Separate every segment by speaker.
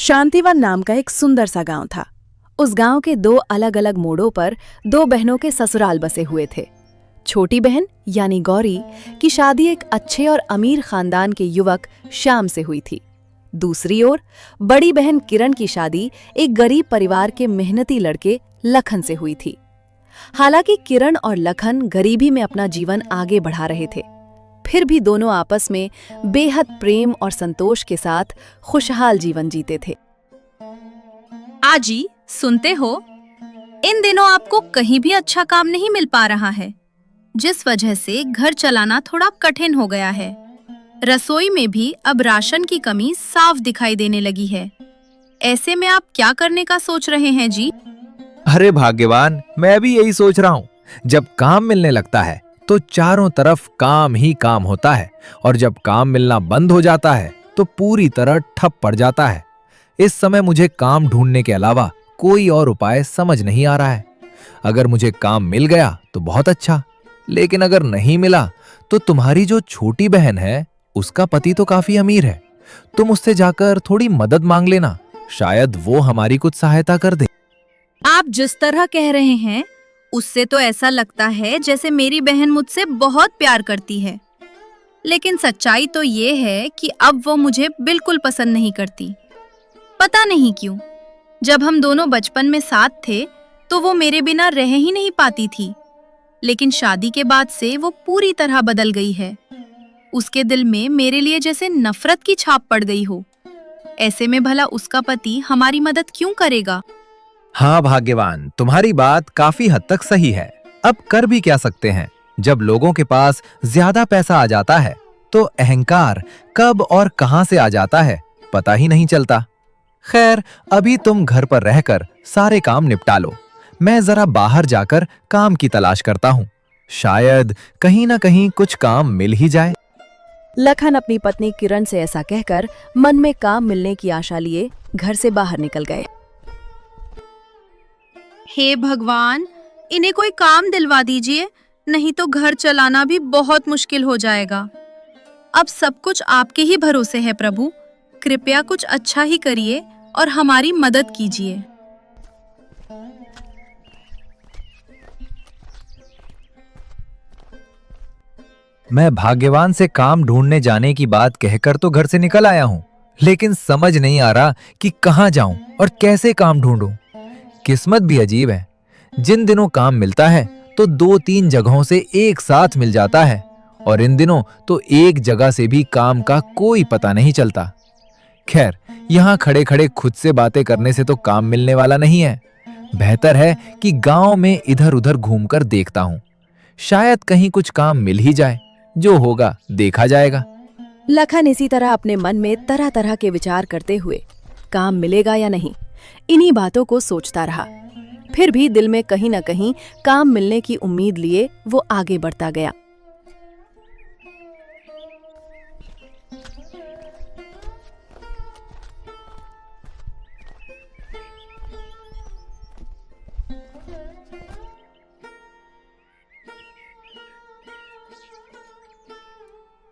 Speaker 1: शांतिवन नाम का एक सुंदर सा गांव था। उस गांव के दो अलग अलग मोड़ों पर दो बहनों के ससुराल बसे हुए थे। छोटी बहन यानी गौरी की शादी एक अच्छे और अमीर खानदान के युवक श्याम से हुई थी। दूसरी ओर बड़ी बहन किरण की शादी एक गरीब परिवार के मेहनती लड़के लखन से हुई थी। हालांकि किरण और लखन गरीबी में अपना जीवन आगे बढ़ा रहे थे, फिर भी दोनों आपस में बेहद प्रेम और संतोष के साथ खुशहाल जीवन जीते थे।
Speaker 2: आजी, सुनते हो, इन दिनों आपको कहीं भी अच्छा काम नहीं मिल पा रहा है, जिस वजह से घर चलाना थोड़ा कठिन हो गया है। रसोई में भी अब राशन की कमी साफ दिखाई देने लगी है। ऐसे में आप क्या करने का सोच रहे हैं जी?
Speaker 3: अरे भाग्यवान, मैं भी यही सोच रहा हूँ। जब काम मिलने लगता है तो चारों तरफ काम ही काम होता है, और जब काम मिलना बंद हो जाता है तो पूरी तरह ठप पड़ जाता है। इस समय मुझे काम ढूंढने के अलावा कोई और उपाय समझ नहीं आ रहा है। अगर मुझे काम मिल गया तो बहुत अच्छा, लेकिन अगर नहीं मिला तो तुम्हारी जो छोटी बहन है उसका पति तो काफी अमीर है। तुम उससे जाकर थोड़ी मदद मांग लेना, शायद वो हमारी कुछ सहायता कर दे।
Speaker 2: आप जिस तरह कह रहे हैं उससे तो ऐसा लगता है जैसे मेरी बहन मुझसे बहुत प्यार करती है, लेकिन सच्चाई तो ये है कि अब वो मुझे बिल्कुल पसंद नहीं करती। पता नहीं क्यों, जब हम दोनों बचपन में साथ थे तो वो मेरे बिना रह ही नहीं पाती थी, लेकिन शादी के बाद से वो पूरी तरह बदल गई है। उसके दिल में मेरे लिए जैसे नफरत की छाप पड़ गई हो। ऐसे में भला उसका पति हमारी मदद क्यों करेगा?
Speaker 3: हाँ भाग्यवान, तुम्हारी बात काफी हद तक सही है। अब कर भी क्या सकते हैं? जब लोगों के पास ज्यादा पैसा आ जाता है तो अहंकार कब और कहां से आ जाता है पता ही नहीं चलता। खैर, अभी तुम घर पर रहकर सारे काम निपटा लो। मैं जरा बाहर जाकर काम की तलाश करता हूँ, शायद कहीं ना कहीं कुछ काम मिल ही जाए।
Speaker 1: लखन अपनी पत्नी किरण से ऐसा कहकर मन में काम मिलने की आशा लिए घर से बाहर निकल गए।
Speaker 2: हे भगवान, इन्हें कोई काम दिलवा दीजिए, नहीं तो घर चलाना भी बहुत मुश्किल हो जाएगा। अब सब कुछ आपके ही भरोसे है प्रभु, कृपया कुछ अच्छा ही करिए और हमारी मदद कीजिए।
Speaker 3: मैं भाग्यवान से काम ढूंढने जाने की बात कहकर तो घर से निकल आया हूँ, लेकिन समझ नहीं आ रहा कि कहाँ जाऊं और कैसे काम ढूंढूं। किस्मत भी अजीब है, जिन दिनों काम मिलता है तो 2-3 जगहों से एक साथ मिल जाता है, और इन दिनों तो एक जगह से भी काम का कोई पता नहीं चलता। खैर, यहाँ खड़े खड़े खुद से बातें करने से तो काम मिलने वाला नहीं है। बेहतर है कि गांव में इधर उधर घूमकर देखता हूँ, शायद कहीं कुछ काम मिल ही जाए। जो होगा देखा जाएगा।
Speaker 1: लखन इसी तरह अपने मन में तरह तरह के विचार करते हुए काम मिलेगा या नहीं, इन्हीं बातों को सोचता रहा। फिर भी दिल में कहीं न कहीं काम मिलने की उम्मीद लिए वो आगे बढ़ता गया।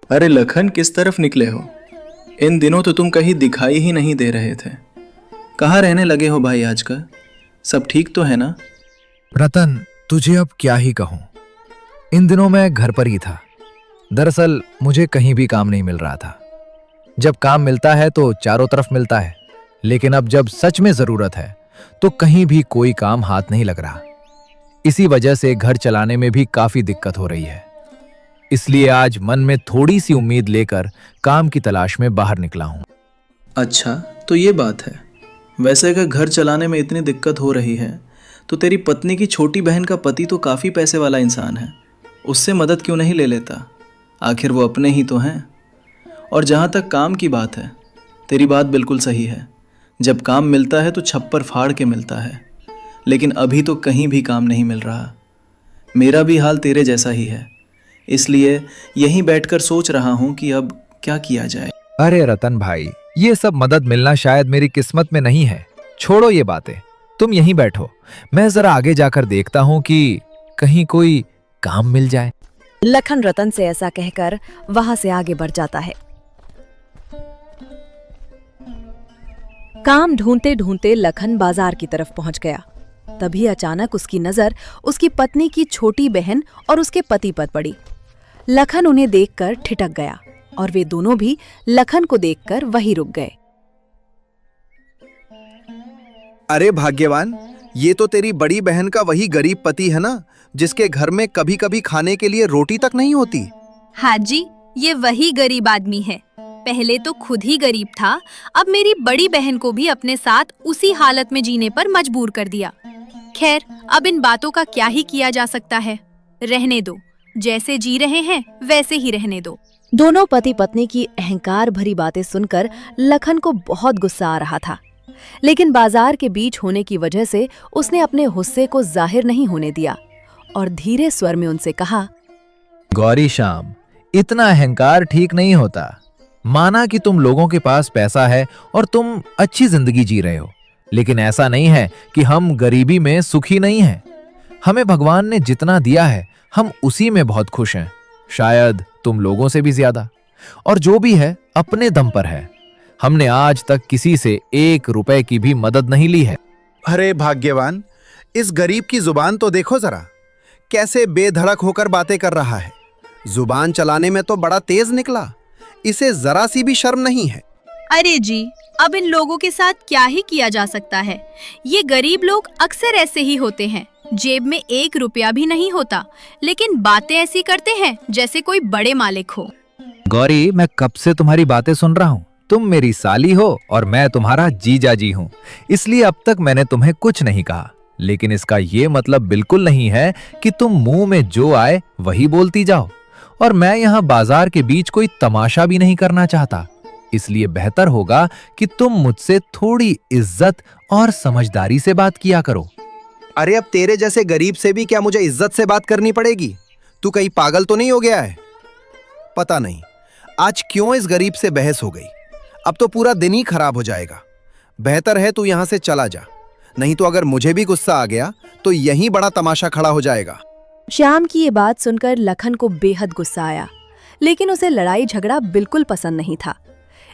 Speaker 4: अरे लखन, किस तरफ निकले हो? इन दिनों तो तुम कहीं दिखाई ही नहीं दे रहे थे। कहाँ रहने लगे हो भाई आजकल? सब ठीक तो है ना?
Speaker 3: रतन, तुझे अब क्या ही कहूं। इन दिनों मैं घर पर ही था। दरअसल मुझे कहीं भी काम नहीं मिल रहा था। जब काम मिलता है तो चारों तरफ मिलता है, लेकिन अब जब सच में जरूरत है तो कहीं भी कोई काम हाथ नहीं लग रहा। इसी वजह से घर चलाने में भी काफी दिक्कत हो रही है। इसलिए आज मन में थोड़ी सी उम्मीद लेकर काम की तलाश में बाहर निकला हूं।
Speaker 4: अच्छा, तो ये बात है। वैसे अगर घर चलाने में इतनी दिक्कत हो रही है तो तेरी पत्नी की छोटी बहन का पति तो काफ़ी पैसे वाला इंसान है, उससे मदद क्यों नहीं ले लेता? आखिर वो अपने ही तो हैं। और जहाँ तक काम की बात है, तेरी बात बिल्कुल सही है। जब काम मिलता है तो छप्पर फाड़ के मिलता है, लेकिन अभी तो कहीं भी काम नहीं मिल रहा। मेरा भी हाल तेरे जैसा ही है, इसलिए यहीं बैठकर सोच रहा हूँ कि अब क्या किया जाए।
Speaker 3: अरे रतन भाई, ये सब मदद मिलना शायद मेरी किस्मत में नहीं है। छोड़ो ये बातें, तुम यहीं बैठो, मैं जरा आगे जाकर देखता हूँ कि कहीं कोई काम मिल जाए।
Speaker 1: लखन रतन से ऐसा कहकर वहां से आगे बढ़ जाता है। काम ढूंढते ढूंढते लखन बाजार की तरफ पहुंच गया। तभी अचानक उसकी नजर उसकी पत्नी की छोटी बहन और उसके पति पर पड़ी। लखन उन्हें देखकर ठिठक गया और वे दोनों भी लखन को देखकर वहीं रुक गए।
Speaker 5: अरे भाग्यवान, ये तो तेरी बड़ी बहन का वही गरीब पति है ना, जिसके घर में कभी कभी खाने के लिए रोटी तक नहीं होती।
Speaker 2: हाँ जी, ये वही गरीब आदमी है। पहले तो खुद ही गरीब था, अब मेरी बड़ी बहन को भी अपने साथ उसी हालत में जीने पर मजबूर कर दिया। खैर, अब इन बातों का क्या ही किया जा सकता है। रहने दो, जैसे जी रहे हैं वैसे ही रहने दो।
Speaker 1: दोनों पति पत्नी की अहंकार भरी बातें सुनकर लखन को बहुत गुस्सा आ रहा था, लेकिन बाजार के बीच होने की वजह से उसने अपने गुस्से को जाहिर नहीं होने दिया और धीरे स्वर में उनसे कहा,
Speaker 3: गौरी श्याम, इतना अहंकार ठीक नहीं होता। माना कि तुम लोगों के पास पैसा है और तुम अच्छी जिंदगी जी रहे हो, लेकिन ऐसा नहीं है कि हम गरीबी में सुखी नहीं हैं। हमें भगवान ने जितना दिया है हम उसी में बहुत खुश हैं, शायद तुम लोगों से भी ज्यादा। और जो भी है अपने दम पर है। हमने आज तक किसी से 1 रुपए की भी मदद नहीं ली है।
Speaker 5: अरे भाग्यवान, इस गरीब की जुबान तो देखो जरा, कैसे बेधड़क होकर बातें कर रहा है। जुबान चलाने में तो बड़ा तेज निकला, इसे जरा सी भी शर्म नहीं है।
Speaker 2: अरे जी, अब इन लोगों के साथ क्या ही किया जा सकता है। ये गरीब लोग अक्सर ऐसे ही होते हैं, जेब में 1 रुपया भी नहीं होता, लेकिन बातें ऐसी करते हैं जैसे कोई बड़े मालिक हो।
Speaker 3: गौरी, मैं कब से तुम्हारी बातें सुन रहा हूँ। तुम मेरी साली हो और मैं तुम्हारा जीजा जी हूँ, इसलिए अब तक मैंने तुम्हें कुछ नहीं कहा। लेकिन इसका ये मतलब बिल्कुल नहीं है कि तुम मुंह में जो आए वही बोलती जाओ। और मैं यहाँ बाजार के बीच कोई तमाशा भी नहीं करना चाहता, इसलिए बेहतर होगा कि तुम मुझसे थोड़ी इज्जत और समझदारी से बात किया करो।
Speaker 5: अरे अब तेरे जैसे गरीब से भी क्या मुझे इज्जत से बात करनी पड़ेगी? तू कहीं पागल तो नहीं हो गया है? पता नहीं आज क्यों इस गरीब से बहस हो गई। अब तो पूरा दिन ही खराब हो जाएगा। बेहतर है तू यहां से चला जा, नहीं तो अगर मुझे भी गुस्सा आ गया तो यहीं बड़ा तमाशा खड़ा हो जाएगा।
Speaker 1: श्याम की ये बात सुनकर लखन को बेहद गुस्सा आया, लेकिन उसे लड़ाई झगड़ा बिल्कुल पसंद नहीं था।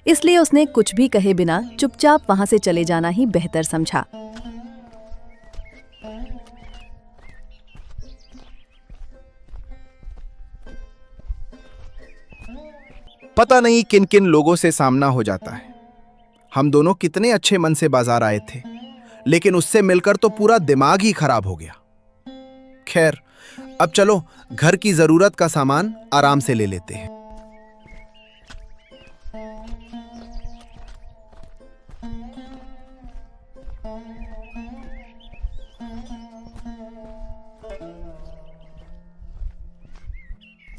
Speaker 1: इसलिए उसने कुछ भी कहे बिना चुपचाप वहां से चले जाना ही बेहतर समझा।
Speaker 5: पता नहीं किन किन लोगों से सामना हो जाता है। हम दोनों कितने अच्छे मन से बाजार आए थे, लेकिन उससे मिलकर तो पूरा दिमाग ही खराब हो गया। खैर, अब चलो घर की जरूरत का सामान आराम से ले लेते हैं।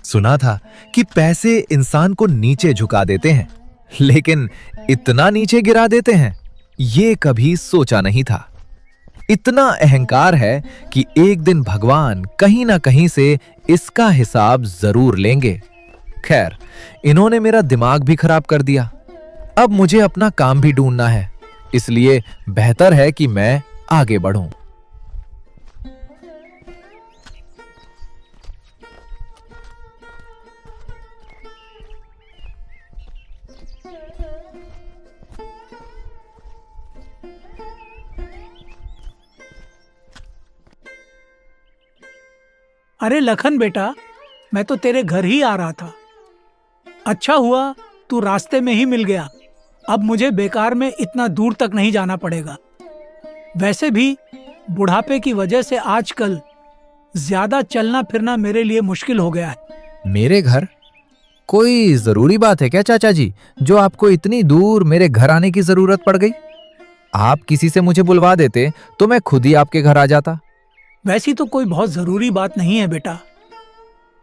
Speaker 3: सुना था कि पैसे इंसान को नीचे झुका देते हैं, लेकिन इतना नीचे गिरा देते हैं, ये कभी सोचा नहीं था। इतना अहंकार है कि एक दिन भगवान कहीं ना कहीं से इसका हिसाब जरूर लेंगे। खैर, इन्होंने मेरा दिमाग भी खराब कर दिया। अब मुझे अपना काम भी ढूंढना है, इसलिए बेहतर है कि मैं आगे बढ़ूं।
Speaker 6: अरे लखन बेटा, मैं तो तेरे घर ही आ रहा था। अच्छा हुआ तू रास्ते में ही मिल गया। अब मुझे बेकार में इतना दूर तक नहीं जाना पड़ेगा। वैसे भी बुढ़ापे की वजह से आजकल ज्यादा चलना फिरना मेरे लिए मुश्किल हो गया है।
Speaker 3: मेरे घर? कोई जरूरी बात है क्या चाचा जी, जो आपको इतनी दूर मेरे घर आने की जरूरत पड़ गई? आप किसी से मुझे बुलवा देते तो मैं खुद ही आपके घर आ जाता।
Speaker 6: वैसी तो कोई बहुत जरूरी बात नहीं है बेटा,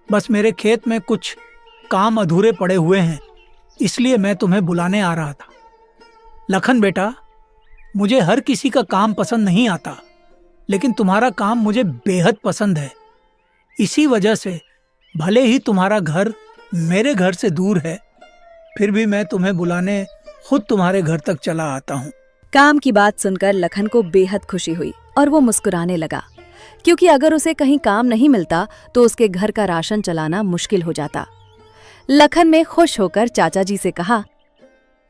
Speaker 6: बस मेरे खेत में कुछ काम अधूरे पड़े हुए हैं, इसलिए मैं तुम्हें बुलाने आ रहा था। लखन बेटा, मुझे हर किसी का काम पसंद नहीं आता, लेकिन तुम्हारा काम मुझे बेहद पसंद है। इसी वजह से भले ही तुम्हारा घर मेरे घर से दूर है, फिर भी मैं तुम्हें बुलाने खुद तुम्हारे घर तक चला आता हूँ।
Speaker 1: काम की बात सुनकर लखन को बेहद खुशी हुई और वो मुस्कुराने लगा, क्योंकि अगर उसे कहीं काम नहीं मिलता तो उसके घर का राशन चलाना मुश्किल हो जाता। लखन ने खुश होकर चाचा जी से कहा,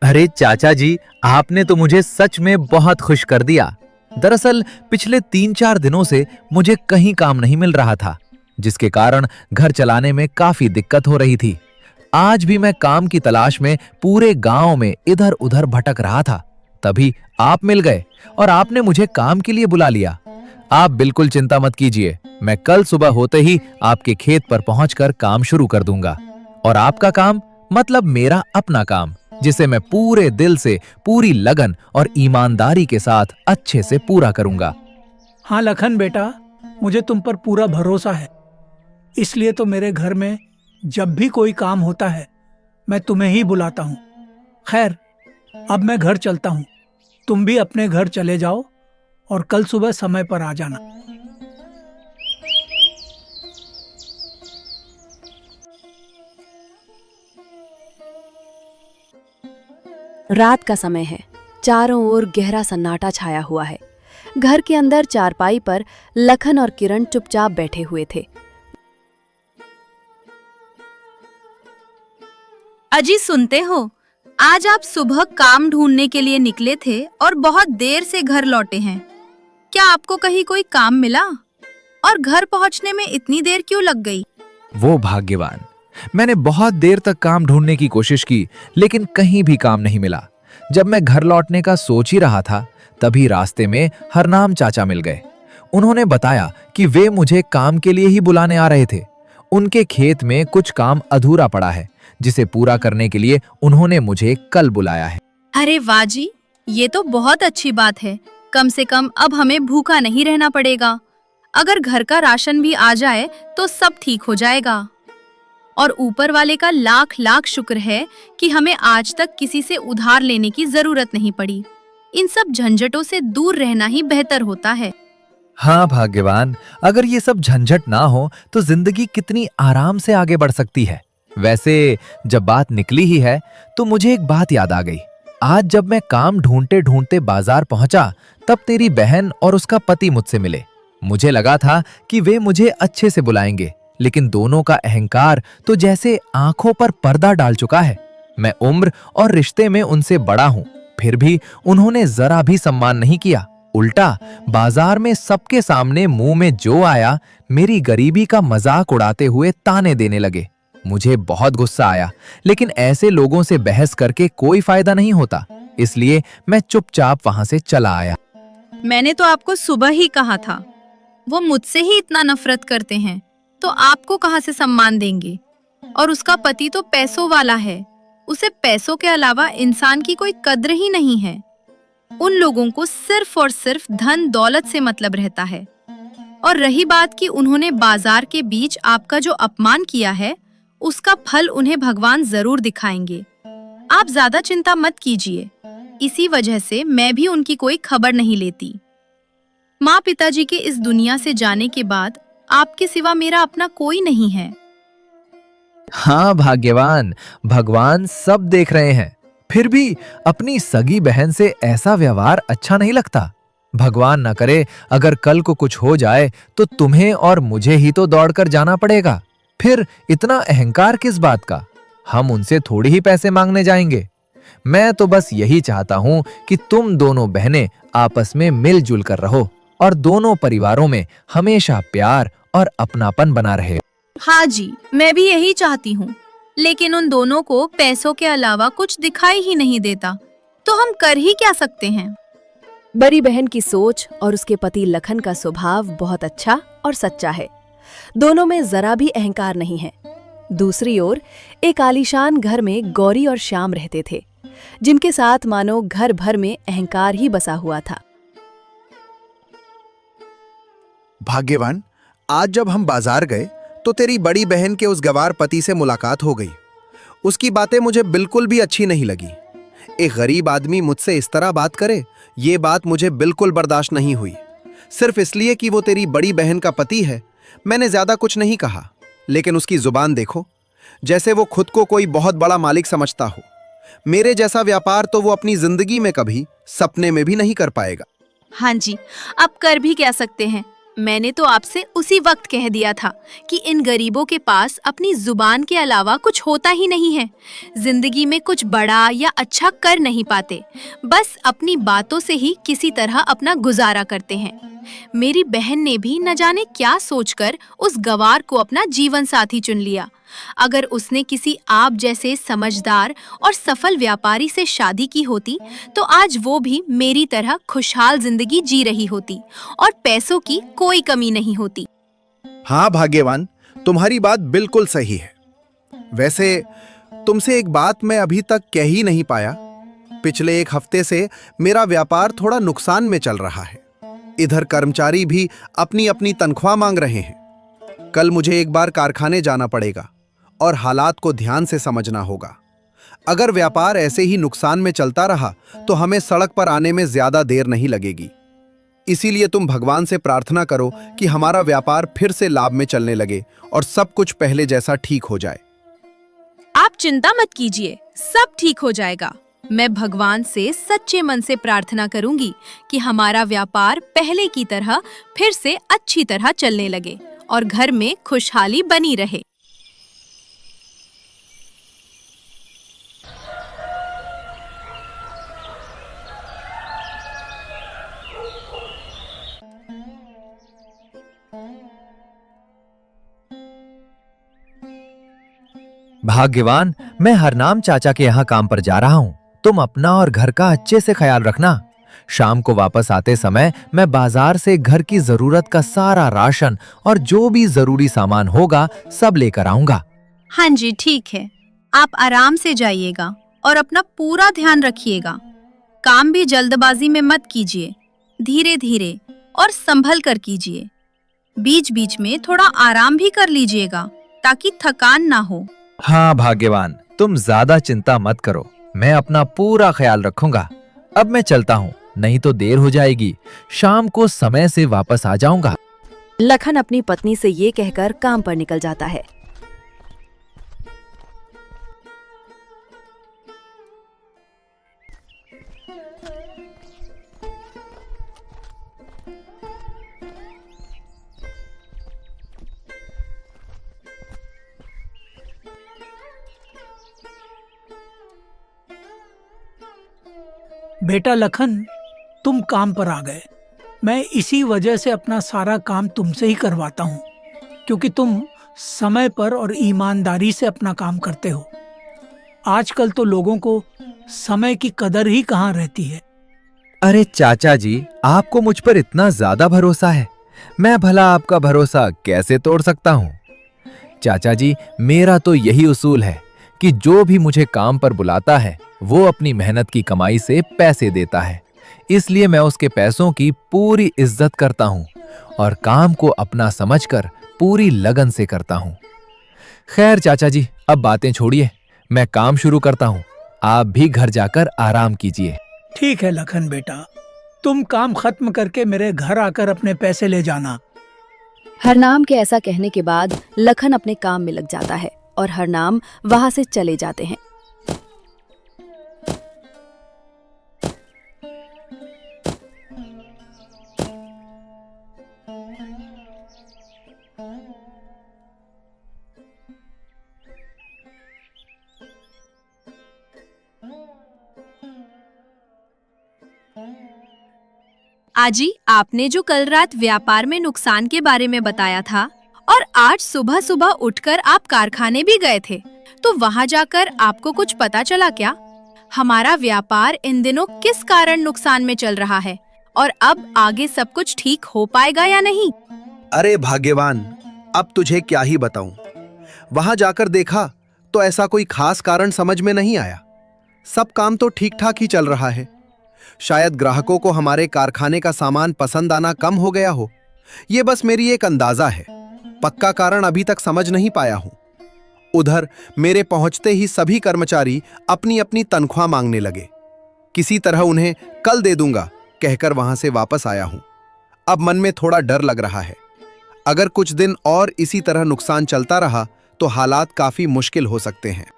Speaker 3: अरे चाचा जी, आपने तो मुझे सच में बहुत खुश कर दिया। दरअसल पिछले 3-4 दिनों से मुझे कहीं काम नहीं मिल रहा था, जिसके कारण घर चलाने में काफी दिक्कत हो रही थी। आज भी मैं काम की तलाश में पूरे गांव में इधर उधर भटक रहा था, तभी आप मिल गए और आपने मुझे काम के लिए बुला लिया। आप बिल्कुल चिंता मत कीजिए, मैं कल सुबह होते ही आपके खेत पर पहुंचकर काम शुरू कर दूंगा। और आपका काम मतलब मेरा अपना काम, जिसे मैं पूरे दिल से, पूरी लगन और ईमानदारी के साथ अच्छे से पूरा करूंगा।
Speaker 6: हाँ लखन बेटा, मुझे तुम पर पूरा भरोसा है। इसलिए तो मेरे घर में जब भी कोई काम होता है मैं तुम्हें ही बुलाता हूँ। खैर, अब मैं घर चलता हूँ। तुम भी अपने घर चले जाओ और कल सुबह समय पर आ जाना।
Speaker 1: रात का समय है। चारों ओर गहरा सन्नाटा छाया हुआ है। घर के अंदर चारपाई पर लखन और किरण चुपचाप बैठे हुए थे।
Speaker 2: अजी सुनते हो, आज आप सुबह काम ढूंढने के लिए निकले थे और बहुत देर से घर लौटे हैं। क्या आपको कहीं कोई काम मिला? और घर पहुंचने में इतनी देर क्यों लग गई?
Speaker 3: वो भाग्यवान, मैंने बहुत देर तक काम ढूंढने की कोशिश की, लेकिन कहीं भी काम नहीं मिला। जब मैं घर लौटने का सोच ही रहा था, तभी रास्ते में हरनाम चाचा मिल गए। उन्होंने बताया कि वे मुझे काम के लिए ही बुलाने आ रहे थे। उनके खेत में कुछ काम अधूरा पड़ा है, जिसे पूरा करने के लिए उन्होंने मुझे कल बुलाया है।
Speaker 2: अरे वाह जी, ये तो बहुत अच्छी बात है। कम से कम अब हमें भूखा नहीं रहना पड़ेगा। अगर घर का राशन भी आ जाए तो सब ठीक हो जाएगा। और ऊपर वाले का लाख लाख शुक्र है कि हमें आज तक किसी से उधार लेने की जरूरत नहीं पड़ी। इन सब झंझटों से दूर रहना ही बेहतर होता है।
Speaker 3: हाँ भाग्यवान, अगर ये सब झंझट ना हो तो जिंदगी कितनी आराम से आगे बढ़ सकती है। वैसे जब बात निकली ही है तो मुझे एक बात याद आ गई। आज जब मैं काम ढूंढते ढूंढते बाजार पहुंचा, तब तेरी बहन और उसका पति मुझसे मिले। मुझे लगा था कि वे मुझे अच्छे से बुलाएंगे, लेकिन दोनों का अहंकार तो जैसे आंखों पर पर्दा डाल चुका है। मैं उम्र और रिश्ते में उनसे बड़ा हूं, फिर भी उन्होंने जरा भी सम्मान नहीं किया। उल्टा बाजार में सबके सामने मुंह में जो आया, मेरी गरीबी का मजाक उड़ाते हुए ताने देने लगे। मुझे बहुत गुस्सा आया, लेकिन ऐसे लोगों से बहस करके कोई फायदा नहीं होता, इसलिए मैं चुपचाप वहां से चला आया।
Speaker 2: मैंने तो आपको सुबह ही कहा था, वो मुझसे ही इतना नफरत करते हैं तो आपको कहां से सम्मान देंगे। और उसका पति तो पैसों वाला है, उसे पैसों के अलावा इंसान की कोई कद्र ही नहीं है। उन लोगों को सिर्फ और सिर्फ धन दौलत से मतलब रहता है। और रही बात कि उन्होंने बाजार के बीच आपका जो अपमान किया है, उसका फल उन्हें भगवान जरूर दिखाएंगे। आप ज्यादा चिंता मत कीजिए। इसी वजह से मैं भी उनकी कोई खबर नहीं लेती। माँ पिताजी के इस दुनिया से जाने के बाद आपके सिवा मेरा अपना कोई नहीं है।
Speaker 3: हाँ भाग्यवान, भगवान सब देख रहे हैं, फिर भी अपनी सगी बहन से ऐसा व्यवहार अच्छा नहीं लगता। भगवान न करे अगर कल को कुछ हो जाए तो तुम्हें और मुझे ही तो दौड़कर जाना पड़ेगा। फिर इतना अहंकार किस बात का? हम उनसे थोड़ी ही पैसे मांगने जाएंगे। मैं तो बस यही चाहता हूं कि तुम दोनों बहनें आपस में मिलजुल कर रहो और दोनों परिवारों में हमेशा प्यार और अपनापन बना रहे।
Speaker 2: हाँ जी, मैं भी यही चाहती हूँ, लेकिन उन दोनों को पैसों के अलावा कुछ दिखाई ही नहीं देता, तो हम कर ही क्या सकते हैं।
Speaker 1: बड़ी बहन की सोच और उसके पति लखन का स्वभाव बहुत अच्छा और सच्चा है। दोनों में जरा भी अहंकार नहीं है। दूसरी ओर एक आलीशान घर में गौरी और श्याम रहते थे, जिनके साथ मानो घर भर में अहंकार ही बसा हुआ था।
Speaker 5: भाग्यवान, आज जब हम बाजार गए तो तेरी बड़ी बहन के उस गवार पति से मुलाकात हो गई। उसकी बातें मुझे बिल्कुल भी अच्छी नहीं लगी। एक गरीब आदमी मुझसे इस तरह बात करे, ये बात मुझे बिल्कुल बर्दाश्त नहीं हुई। सिर्फ इसलिए कि वो तेरी बड़ी बहन का पति है, मैंने ज्यादा कुछ नहीं कहा, लेकिन उसकी जुबान देखो, जैसे वो खुद को कोई बहुत बड़ा मालिक समझता हो। मेरे जैसा व्यापार तो वो अपनी जिंदगी में कभी सपने में भी नहीं कर पाएगा।
Speaker 2: हाँ जी, अब कर भी क्या सकते हैं। मैंने तो आपसे उसी वक्त कह दिया था कि इन गरीबों के पास अपनी जुबान के अलावा कुछ होता ही नहीं है। जिंदगी में कुछ बड़ा या अच्छा कर नहीं पाते, बस अपनी बातों से ही किसी तरह अपना गुजारा करते हैं। मेरी बहन ने भी न जाने क्या सोचकर उस गवार को अपना जीवन साथी चुन लिया। अगर उसने किसी आप जैसे समझदार और सफल व्यापारी से शादी की होती तो आज वो भी मेरी तरह खुशहाल जिंदगी जी रही होती और पैसों की कोई कमी नहीं होती।
Speaker 5: हाँ भाग्यवान, तुम्हारी बात बिल्कुल सही है। वैसे तुमसे एक बात मैं अभी तक कह ही नहीं पाया। पिछले एक हफ्ते से मेरा व्यापार थोड़ा नुकसान में चल रहा है। इधर कर्मचारी भी अपनी अपनी तनख्वाह मांग रहे हैं। कल मुझे एक बार कारखाने जाना पड़ेगा और हालात को ध्यान से समझना होगा। अगर व्यापार ऐसे ही नुकसान में चलता रहा तो हमें सड़क पर आने में ज्यादा देर नहीं लगेगी। इसीलिए तुम भगवान से प्रार्थना करो कि हमारा व्यापार फिर से लाभ में चलने लगे और सब कुछ पहले जैसा ठीक हो जाए।
Speaker 2: आप चिंता मत कीजिए, सब ठीक हो जाएगा। मैं भगवान से सच्चे मन से प्रार्थना करूंगी कि हमारा व्यापार पहले की तरह फिर से अच्छी तरह चलने लगे और घर में खुशहाली बनी रहे।
Speaker 3: भाग्यवान, मैं हरनाम चाचा के यहाँ काम पर जा रहा हूँ। तुम अपना और घर का अच्छे से ख्याल रखना। शाम को वापस आते समय मैं बाजार से घर की जरूरत का सारा राशन और जो भी जरूरी सामान होगा सब लेकर आऊंगा।
Speaker 2: हाँ जी, ठीक है। आप आराम से जाइएगा और अपना पूरा ध्यान रखिएगा। काम भी जल्दबाजी में मत कीजिए, धीरे धीरे और संभल कर कीजिए। बीच बीच में थोड़ा आराम भी कर लीजिएगा ताकि थकान ना हो।
Speaker 3: हाँ भाग्यवान, तुम ज्यादा चिंता मत करो, मैं अपना पूरा ख्याल रखूंगा। अब मैं चलता हूँ, नहीं तो देर हो जाएगी। शाम को समय से वापस आ जाऊंगा।
Speaker 1: लखन अपनी पत्नी से ये कहकर काम पर निकल जाता है।
Speaker 6: बेटा लखन, तुम काम पर आ गए। मैं इसी वजह से अपना सारा काम तुमसे ही करवाता हूँ, क्योंकि तुम समय पर और ईमानदारी से अपना काम करते हो। आजकल तो लोगों को समय की कदर ही कहाँ रहती है।
Speaker 3: अरे चाचा जी, आपको मुझ पर इतना ज्यादा भरोसा है, मैं भला आपका भरोसा कैसे तोड़ सकता हूँ। चाचा जी, मेरा तो यही उसूल है कि जो भी मुझे काम पर बुलाता है वो अपनी मेहनत की कमाई से पैसे देता है, इसलिए मैं उसके पैसों की पूरी इज्जत करता हूँ और काम को अपना समझकर पूरी लगन से करता हूँ। खैर चाचा जी, अब बातें छोड़िए, मैं काम शुरू करता हूँ। आप भी घर जाकर आराम कीजिए।
Speaker 6: ठीक है लखन बेटा, तुम काम खत्म करके मेरे घर आकर अपने पैसे ले जाना।
Speaker 1: हरनाम के ऐसा कहने के बाद लखन अपने काम में लग जाता है और हरनाम वहां से चले जाते हैं।
Speaker 2: आजी, आपने जो कल रात व्यापार में नुकसान के बारे में बताया था और आज सुबह सुबह उठकर आप कारखाने भी गए थे, तो वहां जाकर आपको कुछ पता चला क्या? हमारा व्यापार इन दिनों किस कारण नुकसान में चल रहा है और अब आगे सब कुछ ठीक हो पाएगा या नहीं?
Speaker 5: अरे भाग्यवान, अब तुझे क्या ही बताऊं। वहां जाकर देखा तो ऐसा कोई खास कारण समझ में नहीं आया। सब काम तो ठीक ठाक ही चल रहा है। शायद ग्राहकों को हमारे कारखाने का सामान पसंद आना कम हो गया हो। यह बस मेरी एक अंदाजा है, पक्का कारण अभी तक समझ नहीं पाया हूं। उधर मेरे पहुंचते ही सभी कर्मचारी अपनी अपनी तनख्वाह मांगने लगे। किसी तरह उन्हें कल दे दूंगा कहकर वहां से वापस आया हूं। अब मन में थोड़ा डर लग रहा है। अगर कुछ दिन और इसी तरह नुकसान चलता रहा तो हालात काफी मुश्किल हो सकते हैं।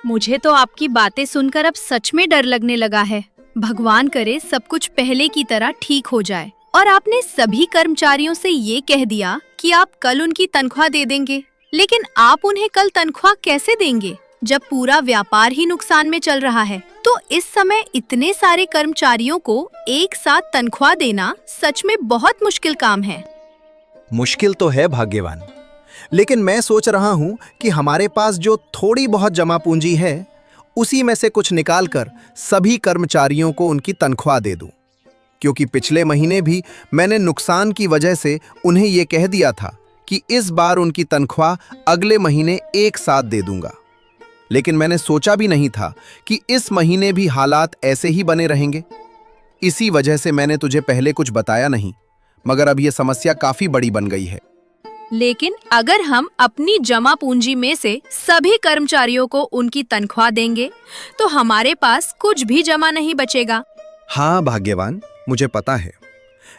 Speaker 2: मुझे तो आपकी बातें सुनकर अब सच में डर लगने लगा है। भगवान करे सब कुछ पहले की तरह ठीक हो जाए। और आपने सभी कर्मचारियों से ये कह दिया कि आप कल उनकी तनख्वाह दे देंगे। लेकिन आप उन्हें कल तनख्वाह कैसे देंगे जब पूरा व्यापार ही नुकसान में चल रहा है? तो इस समय इतने सारे कर्मचारियों को एक साथ तनख्वाह देना सच में बहुत मुश्किल काम है।
Speaker 5: मुश्किल तो है भाग्यवान, लेकिन मैं सोच रहा हूं कि हमारे पास जो थोड़ी बहुत जमा पूंजी है उसी में से कुछ निकालकर सभी कर्मचारियों को उनकी तनख्वाह दे दूं, क्योंकि पिछले महीने भी मैंने नुकसान की वजह से उन्हें यह कह दिया था कि इस बार उनकी तनख्वाह अगले महीने एक साथ दे दूंगा। लेकिन मैंने सोचा भी नहीं था कि इस महीने भी हालात ऐसे ही बने रहेंगे। इसी वजह से मैंने तुझे पहले कुछ बताया नहीं, मगर अब यह समस्या काफी बड़ी बन गई है।
Speaker 2: लेकिन अगर हम अपनी जमा पूंजी में से सभी कर्मचारियों को उनकी तनख्वाह देंगे तो हमारे पास कुछ भी जमा नहीं बचेगा।
Speaker 5: हाँ भाग्यवान, मुझे पता है,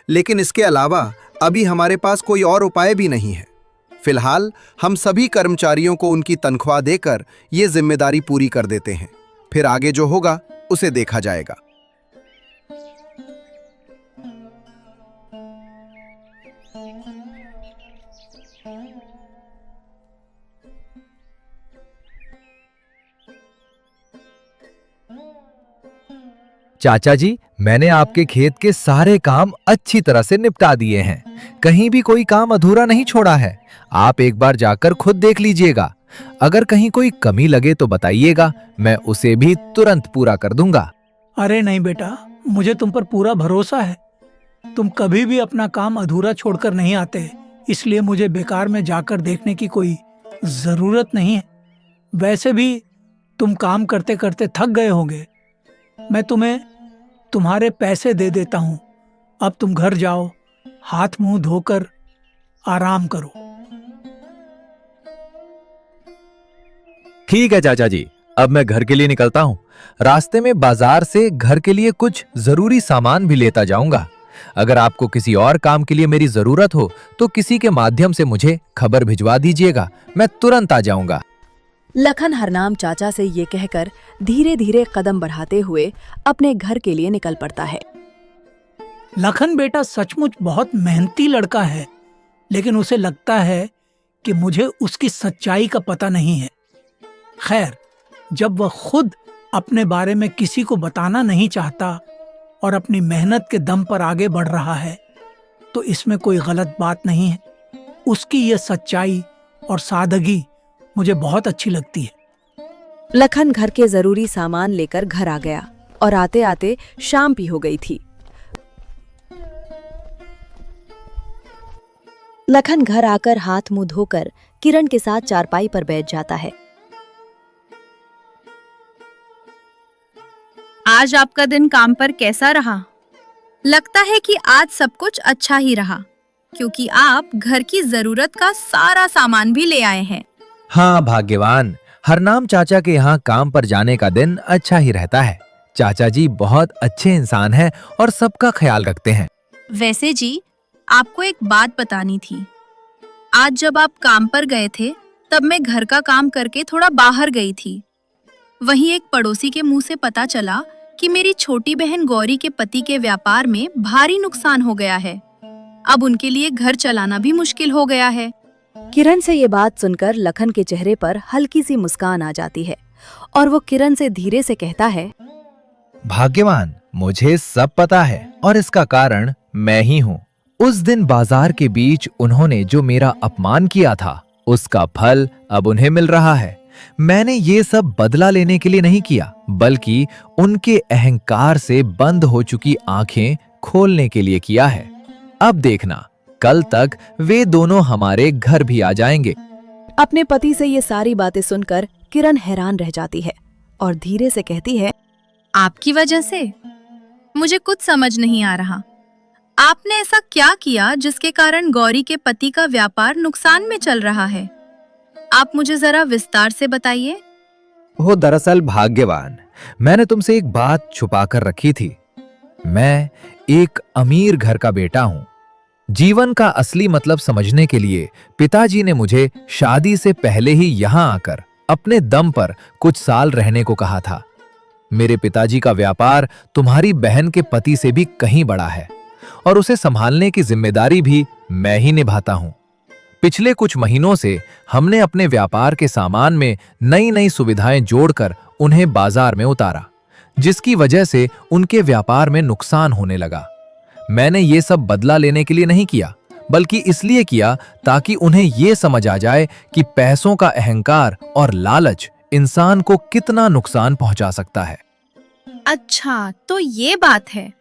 Speaker 5: लेकिन इसके अलावा अभी हमारे पास कोई और उपाय भी नहीं है। फिलहाल हम सभी कर्मचारियों को उनकी तनख्वाह देकर ये जिम्मेदारी पूरी कर देते हैं, फिर आगे जो होगा उसे देखा जाएगा।
Speaker 3: चाचा जी, मैंने आपके खेत के सारे काम अच्छी तरह से निपटा दिए हैं। कहीं भी कोई काम अधूरा नहीं छोड़ा है। आप एक बार जाकर खुद देख लीजिएगा। अगर कहीं कोई कमी लगे तो बताइएगा, मैं उसे भी तुरंत पूरा कर दूंगा।
Speaker 6: अरे नहीं बेटा, मुझे तुम पर पूरा भरोसा है। तुम कभी भी अपना काम अधूरा छोड़कर नहीं आते, इसलिए मुझे बेकार में जाकर देखने की कोई जरूरत नहीं है। वैसे भी तुम काम करते करते थक गए होंगे। मैं तुम्हें तुम्हारे पैसे दे देता हूं। अब तुम घर जाओ, हाथ मुंह धोकर आराम करो।
Speaker 3: ठीक है चाचा जी, अब मैं घर के लिए निकलता हूँ। रास्ते में बाजार से घर के लिए कुछ जरूरी सामान भी लेता जाऊंगा। अगर आपको किसी और काम के लिए मेरी जरूरत हो तो किसी के माध्यम से मुझे खबर भिजवा दीजिएगा, मैं तुरंत आ जाऊंगा।
Speaker 1: लखन हरनाम चाचा से ये कहकर धीरे धीरे कदम बढ़ाते हुए अपने घर के लिए निकल पड़ता है।
Speaker 6: लखन बेटा सचमुच बहुत मेहनती लड़का है, लेकिन उसे लगता है कि मुझे उसकी सच्चाई का पता नहीं है। खैर, जब वह खुद अपने बारे में किसी को बताना नहीं चाहता और अपनी मेहनत के दम पर आगे बढ़ रहा है, तो इसमें कोई गलत बात नहीं है। उसकी यह सच्चाई और सादगी मुझे बहुत अच्छी लगती है।
Speaker 1: लखन घर के जरूरी सामान लेकर घर आ गया और आते आते शाम भी हो गई थी। लखन घर आकर हाथ मुंह धोकर किरण के साथ चारपाई पर बैठ जाता है।
Speaker 2: आज आपका दिन काम पर कैसा रहा? लगता है कि आज सब कुछ अच्छा ही रहा, क्योंकि आप घर की जरूरत का सारा सामान भी ले आए हैं।
Speaker 3: हाँ भाग्यवान, हरनाम चाचा के यहाँ काम पर जाने का दिन अच्छा ही रहता है। चाचा जी बहुत अच्छे इंसान हैं और सबका ख्याल रखते हैं।
Speaker 2: वैसे जी, आपको एक बात बतानी थी। आज जब आप काम पर गए थे, तब मैं घर का काम करके थोड़ा बाहर गई थी। वहीं एक पड़ोसी के मुंह से पता चला कि मेरी छोटी बहन गौरी के पति के व्यापार में भारी नुकसान हो गया है। अब उनके लिए घर चलाना भी मुश्किल हो गया है।
Speaker 1: किरण से ये बात सुनकर लखन के चेहरे पर हल्की सी मुस्कान आ जाती है और वो किरण से धीरे से कहता है,
Speaker 3: भाग्यवान, मुझे सब पता है और इसका कारण मैं ही हूँ। उस दिन बाजार के बीच उन्होंने जो मेरा अपमान किया था, उसका फल अब उन्हें मिल रहा है। मैंने ये सब बदला लेने के लिए नहीं किया, बल्कि उनके अहंकार से बंद हो चुकी आंखें खोलने के लिए किया है। अब देखना, कल तक वे दोनों हमारे घर भी आ जाएंगे।
Speaker 1: अपने पति से ये सारी बातें सुनकर किरण हैरान रह जाती है और धीरे से कहती है,
Speaker 2: आपकी वजह से? मुझे कुछ समझ नहीं आ रहा। आपने ऐसा क्या किया जिसके कारण गौरी के पति का व्यापार नुकसान में चल रहा है? आप मुझे जरा विस्तार से बताइए।
Speaker 3: वो दरअसल भाग्यवान, मैंने तुमसे एक बात छुपा कर रखी थी। मैं एक अमीर घर का बेटा हूँ। जीवन का असली मतलब समझने के लिए पिताजी ने मुझे शादी से पहले ही यहाँ आकर अपने दम पर कुछ साल रहने को कहा था। मेरे पिताजी का व्यापार तुम्हारी बहन के पति से भी कहीं बड़ा है और उसे संभालने की जिम्मेदारी भी मैं ही निभाता हूँ। पिछले कुछ महीनों से हमने अपने व्यापार के सामान में नई नई सुविधाएं जोड़कर उन्हें बाजार में उतारा, जिसकी वजह से उनके व्यापार में नुकसान होने लगा। मैंने ये सब बदला लेने के लिए नहीं किया, बल्कि इसलिए किया ताकि उन्हें ये समझ आ जाए कि पैसों का अहंकार और लालच इंसान को कितना नुकसान पहुंचा सकता है।
Speaker 2: अच्छा, तो ये बात है।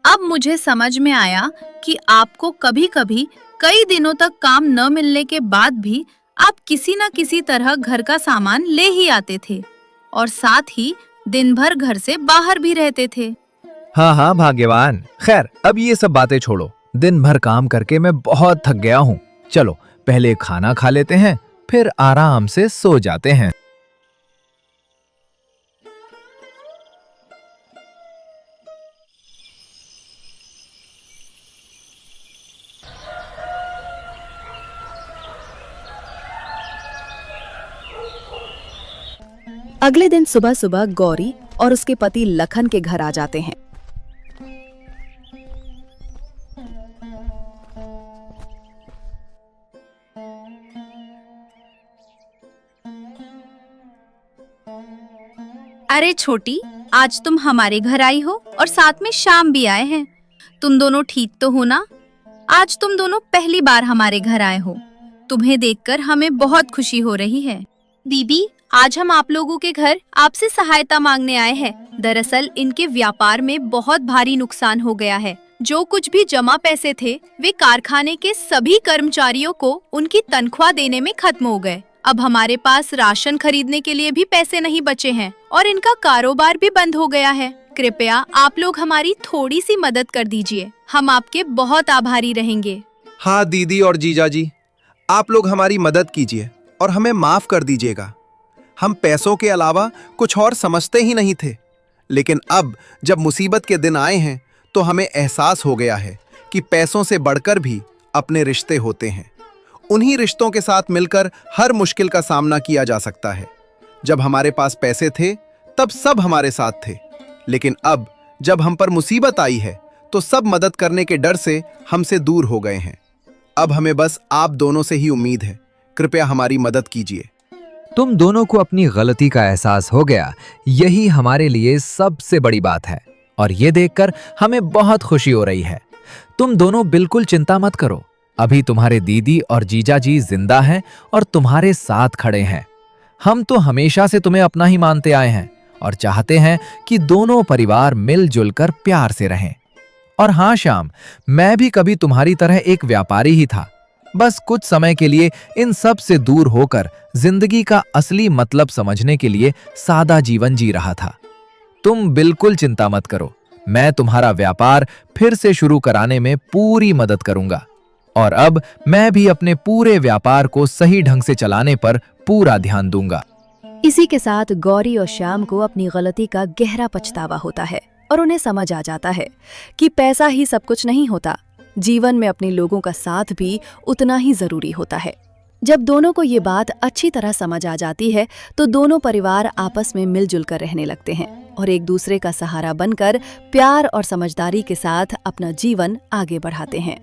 Speaker 2: अब मुझे समझ में आया कि आपको कभी-कभी कई दिनों तक काम न मिलने के बाद भी आप किसी न किसी तरह घर का सामान ले ही आते थे और साथ ही दिन भर घर से बाहर भी रहते थे।
Speaker 3: हाँ हाँ भाग्यवान, खैर अब ये सब बातें छोड़ो। दिन भर काम करके मैं बहुत थक गया हूँ। चलो पहले खाना खा लेते हैं, फिर आराम से सो जाते हैं।
Speaker 1: अगले दिन सुबह सुबह गौरी और उसके पति लखन के घर आ जाते हैं।
Speaker 2: अरे छोटी, आज तुम हमारे घर आई हो और साथ में शाम भी आए हैं। तुम दोनों ठीक तो हो ना? आज तुम दोनों पहली बार हमारे घर आए हो। तुम्हें देखकर हमें बहुत खुशी हो रही है। दीदी, आज हम आप लोगों के घर आपसे सहायता मांगने आए हैं। दरअसल इनके व्यापार में बहुत भारी नुकसान हो गया है। जो कुछ भी जमा पैसे थे वे कारखाने के सभी कर्मचारियों को उनकी तनख्वाह देने में खत्म हो गए। अब हमारे पास राशन खरीदने के लिए भी पैसे नहीं बचे हैं और इनका कारोबार भी बंद हो गया है। कृपया आप लोग हमारी थोड़ी सी मदद कर दीजिए। हम आपके बहुत आभारी रहेंगे।
Speaker 5: हाँ दीदी और जीजा जी, आप लोग हमारी मदद कीजिए और हमें माफ कर दीजिएगा। हम पैसों के अलावा कुछ और समझते ही नहीं थे, लेकिन अब जब मुसीबत के दिन आए हैं तो हमें एहसास हो गया है कि पैसों से बढ़कर भी अपने रिश्ते होते हैं। उन्हीं रिश्तों के साथ मिलकर हर मुश्किल का सामना किया जा सकता है। जब हमारे पास पैसे थे तब सब हमारे साथ थे, लेकिन अब जब हम पर मुसीबत आई है तो सब मदद करने के डर से हमसे दूर हो गए हैं। अब हमें बस आप दोनों से ही उम्मीद है। कृपया हमारी मदद कीजिए।
Speaker 3: तुम दोनों को अपनी गलती का एहसास हो गया, यही हमारे लिए सबसे बड़ी बात है और ये देखकर हमें बहुत खुशी हो रही है। तुम दोनों बिल्कुल चिंता मत करो। अभी तुम्हारे दीदी और जीजा जी जिंदा हैं और तुम्हारे साथ खड़े हैं। हम तो हमेशा से तुम्हें अपना ही मानते आए हैं और चाहते हैं कि दोनों परिवार मिलजुल कर प्यार से रहें। और हाँ श्याम, मैं भी कभी तुम्हारी तरह एक व्यापारी ही था। बस कुछ समय के लिए इन सब से दूर होकर जिंदगी का असली मतलब समझने के लिए सादा जीवन जी रहा था। तुम बिल्कुल चिंता मत करो, मैं तुम्हारा व्यापार फिर से शुरू कराने में पूरी मदद करूंगा और अब मैं भी अपने पूरे व्यापार को सही ढंग से चलाने पर पूरा ध्यान दूंगा।
Speaker 1: इसी के साथ गौरी और श्याम को अपनी गलती का गहरा पछतावा होता है और उन्हें समझ आ जाता है कि पैसा ही सब कुछ नहीं होता। जीवन में अपने लोगों का साथ भी उतना ही जरूरी होता है। जब दोनों को ये बात अच्छी तरह समझ आ जाती है तो दोनों परिवार आपस में मिलजुल कर रहने लगते हैं और एक दूसरे का सहारा बनकर प्यार और समझदारी के साथ अपना जीवन आगे बढ़ाते हैं।